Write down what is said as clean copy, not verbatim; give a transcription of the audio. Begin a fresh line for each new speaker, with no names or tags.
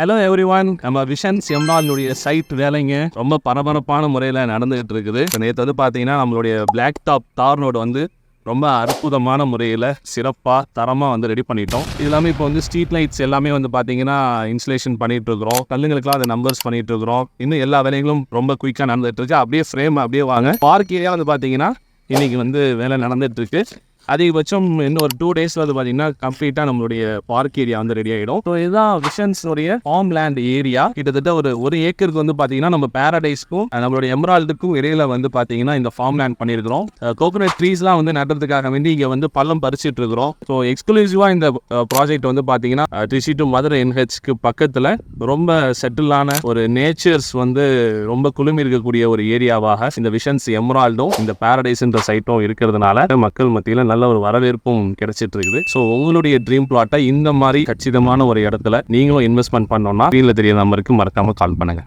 Hello everyone, நம்ம visions எம்னாலுடைய side வேலைங்க ரொம்ப பரபரப்பான முறையில் நடந்துகிட்டு இருக்குது. நேற்று வந்து பார்த்தீங்கன்னா நம்மளுடைய பிளாக் டாப் தார் ரோடு வந்து ரொம்ப அற்புதமான முறையில் சிறப்பாக தரமாக வந்து ரெடி பண்ணிட்டோம். இது எல்லாமே இப்போ வந்து ஸ்ட்ரீட் லைட்ஸ் எல்லாமே வந்து பார்த்தீங்கன்னா இன்ஸ்டலேஷன் பண்ணிட்டு இருக்கிறோம். கல்லுங்களுக்குலாம் அதை நம்பர்ஸ் பண்ணிட்டு இருக்கிறோம். இன்னும் எல்லா வேலைகளும் ரொம்ப குயிக்காக நடந்துட்டு இருக்கு. அப்படியே ஃப்ரேம் அப்படியே வாங்க. பார்க் ஏரியா வந்து பார்த்தீங்கன்னா இன்னைக்கு வந்து வேலை நடந்துட்டு இருக்கு. அதிகபட்சம் இன்னும் ஒரு 2 days வந்து பார்த்தீங்கன்னா கம்ப்ளீட்டாக நம்மளுடைய பார்க் ஏரியா வந்து ரெடி ஆகிடும். ஸோ இதுதான் விஷன்ஸுடைய ஃபார்ம் லேண்ட் ஏரியா. கிட்டத்தட்ட ஒரு ஏக்கருக்கு வந்து பார்த்தீங்கன்னா நம்ம பேரடைஸ்க்கும் நம்மளுடைய எமரால்டுக்கும் இடையில வந்து பார்த்தீங்கன்னா இந்த ஃபார்ம் லேண்ட் பண்ணியிருக்கிறோம். கோகோனட் ட்ரீஸ்லாம் வந்து நடுறதுக்காக வேண்டி இங்கே வந்து பள்ளம் பறிச்சிட்டு இருக்கிறோம். ஸோ எக்ஸ்க்ளூசிவாக இந்த ப்ராஜெக்ட் வந்து பார்த்தீங்கன்னா திருச்சி டு மதுரை NHக்கு பக்கத்தில் ரொம்ப செட்டிலான ஒரு நேச்சர்ஸ் வந்து ரொம்ப குளுமி இருக்கக்கூடிய ஒரு ஏரியாவாக இந்த விஷன்ஸ் எமரால்டும் இந்த பேரடைஸ்ன்ற சைட்டும் இருக்கிறதுனால மக்கள் மத்தியில் நல்ல ஒரு வரவேற்பும் கிடைச்சிட்டு இருக்குது. ஸோ உங்களுடைய ட்ரீம் பிளாட்டை இந்த மாதிரி கச்சிதமான ஒரு இடத்துல நீங்களும் இன்வெஸ்ட்மெண்ட் பண்ணோம்னா ஸ்க்ரீன்ல தெரிய நம்பருக்கு மறக்காம கால் பண்ணுங்க.